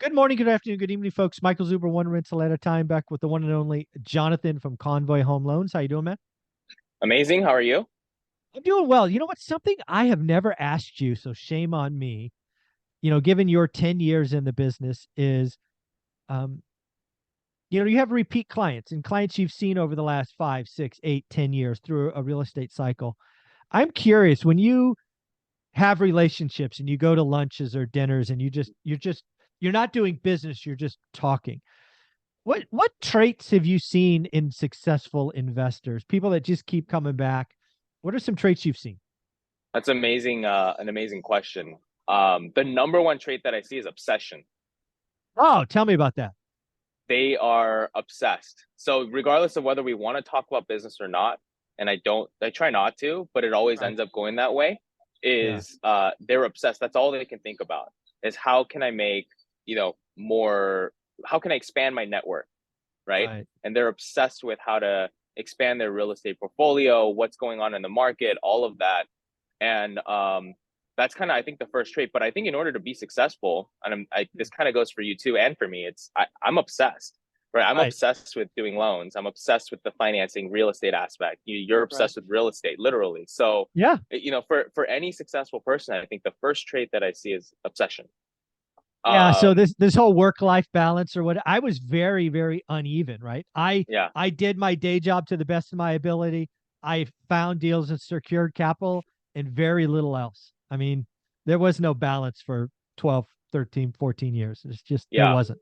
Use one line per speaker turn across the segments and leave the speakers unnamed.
Good morning, good afternoon, good evening, folks. Michael Zuber, one rental at a time, back with the one and only Jonathan from Convoy Home Loans. How you doing, man?
Amazing. How are you?
I'm doing well. You know what? Something I have never asked you, so shame on me. Given your 10 years in the business, is um, you have repeat clients and clients you've seen over the last 5, 6, 8, 10 years through a real estate cycle. I'm curious when you have relationships and you go to lunches or dinners and you're not doing business, you're just talking. What traits have you seen in successful investors? People that just keep coming back. What are some traits you've seen?
That's amazing. An amazing question. The number one trait that I see is obsession.
Oh, tell me about that.
They are obsessed. So regardless of whether we want to talk about business or not, and I try not to, but it always
Right.
ends up going that way.
Yeah.
They're obsessed. That's all they can think about is how can I make more? How can I expand my network, right?
Right.
And they're obsessed with how to expand their real estate portfolio, what's going on in the market, all of that. And that's kind of, I think, the first trait. But I think in order to be successful, and this kind of goes for you too and for me, I'm obsessed, right? I'm
Right.
obsessed with doing loans. I'm obsessed with the financing real estate aspect. You're
Right.
obsessed with real estate, literally. So
Yeah.
for any successful person, I think the first trait that I see is obsession.
Yeah. So
um
this whole work-life balance or what, I was very, very uneven, right? I
yeah.
I did my day job to the best of my ability. I found deals and secured capital and very little else. I mean, there was no balance for 12, 13, 14 years. It's just there
Yeah.
wasn't.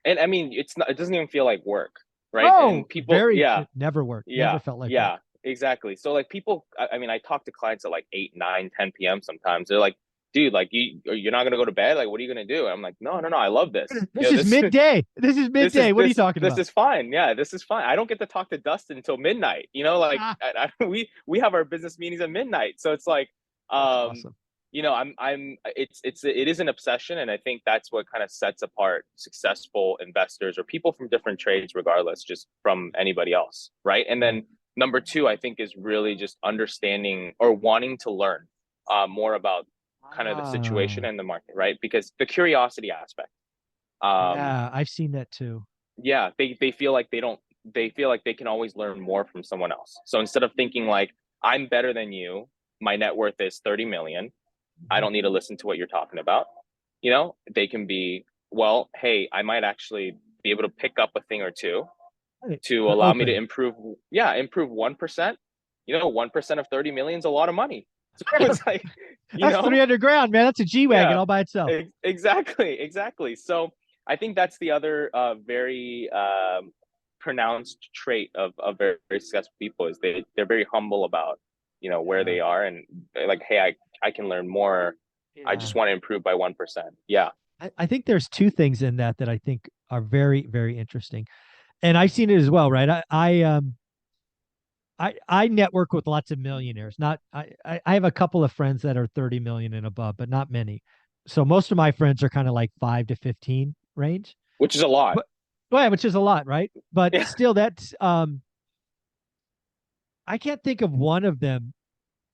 And I mean, it doesn't even feel like work, right?
Oh,
And people,
very,
yeah.
it never worked. Never
Yeah,
felt like work.
yeah, exactly. So like people, I mean, I talk to clients at like 8, 9, 10 p.m. sometimes. They're like, dude, like you're not gonna go to bed? Like, what are you gonna do? And I'm like, no, no, no, I love this.
This is midday. This is
This is
midday. What are you talking
this
about?
is fine. Yeah, this is fine. I don't get to talk to Dustin until midnight. Like
Ah,
we have our business meetings at midnight. So it's like,
that's
um,
awesome.
it is an obsession, and I think that's what kind of sets apart successful investors or people from different trades, regardless, just from anybody else, right? And
Right.
then number two, I think, is really just understanding or wanting to learn more about kind of the situation
Ah,
and the market, right? Because the curiosity aspect. Um,
yeah, I've seen that too.
yeah, they feel like they feel like they can always learn more from someone else. So instead of thinking like I'm better than you, my net worth is 30 million, I
Mhm.
don't need to listen to what you're talking about. They can be, well, hey, I might actually be able to pick up a thing or two
Right.
to
They're
allow me to
open.
improve. Yeah, improve 1%. 1% of 30 million is a lot of money. So it's like, you
That's
know,
300 grand, man. That's a G Wagon
yeah,
all by itself.
exactly, exactly. So I think that's the other very pronounced trait of very, very successful people is they're very humble about where
Yeah.
they are, and they're like, hey, I can learn more. I
Yeah.
just want to improve by 1%. Yeah.
I think there's two things in that that I think are very, very interesting. And I've seen it as well, right? I network with lots of millionaires. Not I have a couple of friends that are 30 million and above, but not many. So most of my friends are kind of like 5 to 15 range.
Which is a lot.
But well, yeah, which is a lot, right? But
Yeah.
still that's I can't think of one of them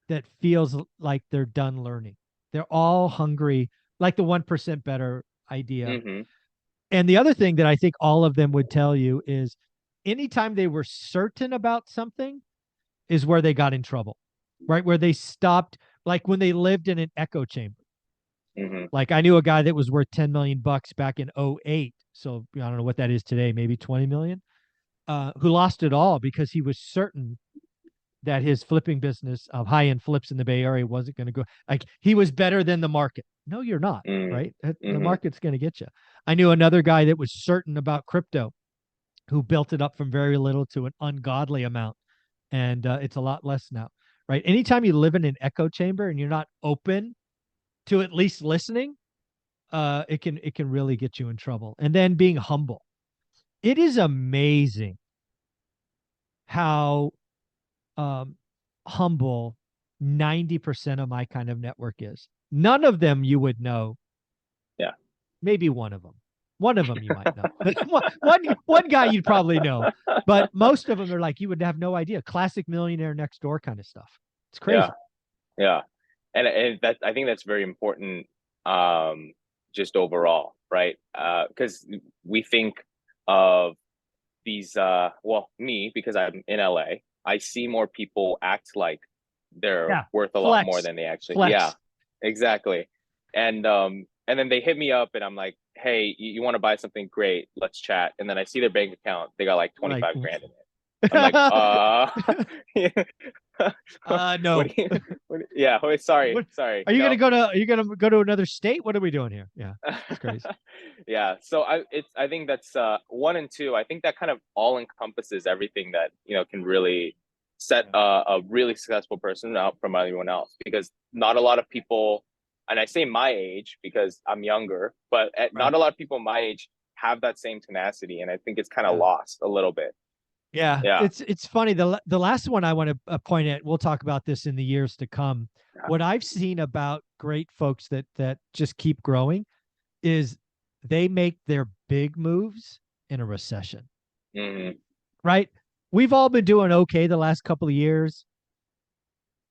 that feels like they're done learning. They're all hungry, like the 1% better idea.
Hmm.
And the other thing that I think all of them would tell you is anytime they were certain about something is where they got in trouble, right? Where they stopped, like when they lived in an echo chamber.
Hmm.
Like I knew a guy that was worth 10 million bucks back in '08. So I don't know what that is today, maybe 20 million, who lost it all because he was certain that his flipping business of high end flips in the Bay Area wasn't going to go. Like he was better than the market. No, you're not,
Hmm.
right? The
Hmm.
market's going to get you. I knew another guy that was certain about crypto who built it up from very little to an ungodly amount. And it's a lot less now, right? Anytime you live in an echo chamber and you're not open to at least listening, it can really get you in trouble. And then being humble. It is amazing how um, humble 90% of my kind of network is. None of them you would know.
Yeah.
Maybe one of them. One of them you might know. one guy you'd probably know, but most of them are like you would have no idea. Classic millionaire next door kind of stuff. It's
Yeah.
crazy.
Yeah. And that, I think that's very important, just overall. right? Because we think of these, well, me, because I'm in LA, I see more people act like they're
Yeah.
worth a lot more
Flex.
than they actually, yeah,
Flex.
exactly. And then they hit me up and I'm like, hey, you want to buy something? Great, let's chat. And then I see their bank account, they got like
Like
25 grand in it. I'm like, what
no.
do you, yeah, wait, sorry,
What
sorry,
are you gonna go to? Are you gonna go to another state? What are we doing here? Yeah, it's crazy.
Yeah, so I think that's one and two. I think that kind of all encompasses everything that can really set
Yeah.
a really successful person out from everyone else, because not a lot of people, and I say my age because I'm younger, but not
Right.
a lot of people my age have that same tenacity, and I think it's kind of
Yeah.
lost a little bit.
Yeah.
Yeah.
It's funny. The last one I want to point at. We'll talk about this in the years to come. What I've seen about great folks that just keep growing is they make their big moves in a recession.
Hmm.
Right. We've all been doing okay the last couple of years,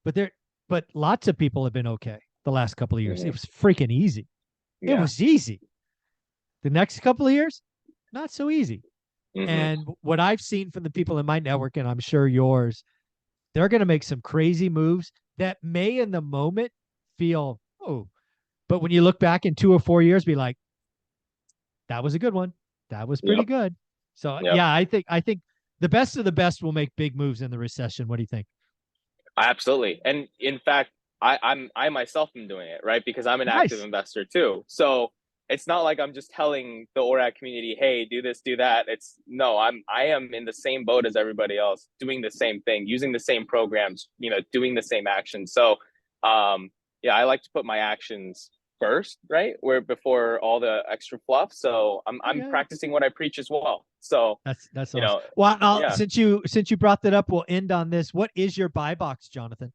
but lots of people have been okay the last couple of years. It
Hmm.
was freaking easy. It
Yeah.
was easy. The next couple of years, not so easy.
Hmm.
And what I've seen from the people in my network, and I'm sure yours, they're going to make some crazy moves that may in the moment feel, oh, but when you look back in 2 or 4 years, be like, that was a good one. That was pretty
Yep.
good. So
Yep.
yeah, I think the best of the best will make big moves in the recession. What do you think?
Absolutely. And in fact, I myself am doing it, right? Because I'm an active
Nice.
investor too. So it's not like I'm just telling the ORAC community, hey, do this, do that. It's no, I am in the same boat as everybody else, doing the same thing, using the same programs, doing the same actions. So yeah, I like to put my actions first, right? Where before all the extra fluff. So I'm
Oh
I'm
yeah, yeah.
practicing what I preach as well. So,
That's
you
awesome.
know,
Well,
yeah.
since you brought that up, we'll end on this. What is your buy box, Jonathan?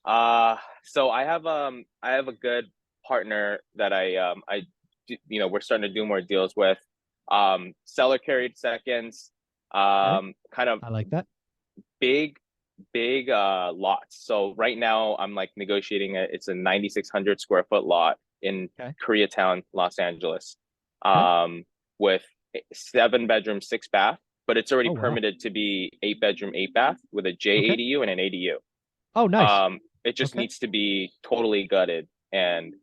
So I have a good partner that we're starting to do more deals with. Seller carried seconds,
Okay,
kind of
I like that.
big, big lots. So right now I'm like negotiating it's a 9,600 square foot lot in
Okay,
Koreatown, Los Angeles.
okay.
Um, with 7 bedroom, 6 bath, but it's already
Oh wow.
permitted to be 8 bedroom, 8 bath with a J
Okay.
ADU and an ADU.
Oh nice.
It just
Okay.
needs to be totally gutted and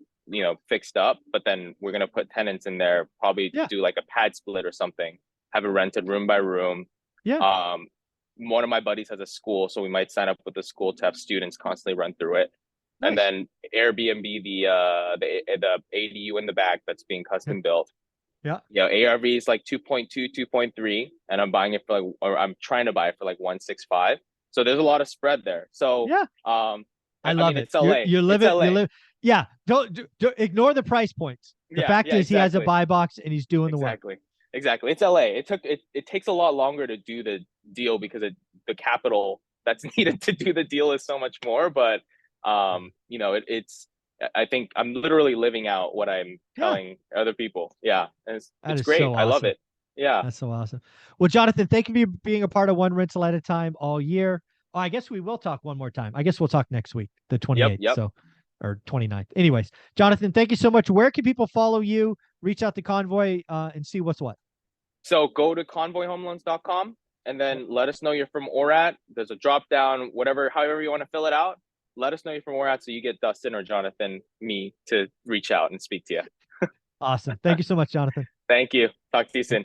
fixed up. But then we're gonna put tenants in there, probably
Yeah.
do like a pad split or something. Have it rented room by room.
Yeah.
Um, One of my buddies has a school, so we might sign up with the school to have students constantly run through it, and
Nice.
then Airbnb the ADU in the back that's being
Yeah.
custom built.
Yeah.
ARV is like 2.2, 2.3, and I'm buying it for like, or I'm trying to buy it for like 165. So there's a lot of spread there. So
Yeah. I
I
love
mean,
it.
it's LA.
You live
It's
it. You
LA.
live. Yeah. Don't ignore the price points. The
Yeah,
fact
yeah,
is, he has a
exactly.
buy box and he's doing the work.
Exactly. Exactly. It's LA. It takes a lot longer to do the deal because the capital that's needed to do the deal is so much more. But
Yeah.
it's I think I'm literally living out what I'm
Yeah.
telling other people. Yeah. And
That
it's
is
great.
so
I love
awesome.
it. Yeah.
That's so awesome. Well, Jonathan, thank you for being a part of One Rental at a Time all year. Oh, I guess we will talk one more time. I guess we'll talk next week, the
Yep.
28th.
Yep.
So, or 29th. Anyways, Jonathan, thank you so much. Where can people follow you, reach out to Convoy, and see what's what?
So go to convoyhomeloans.com and
Yep.
then let us know you're from ORAT. There's a drop down, whatever, however you want to fill it out. Let us know you're from ORAT so you get Dustin or Jonathan, me, to reach out and speak to you.
Awesome. Thank you so much, Jonathan.
Thank you. Talk to you soon.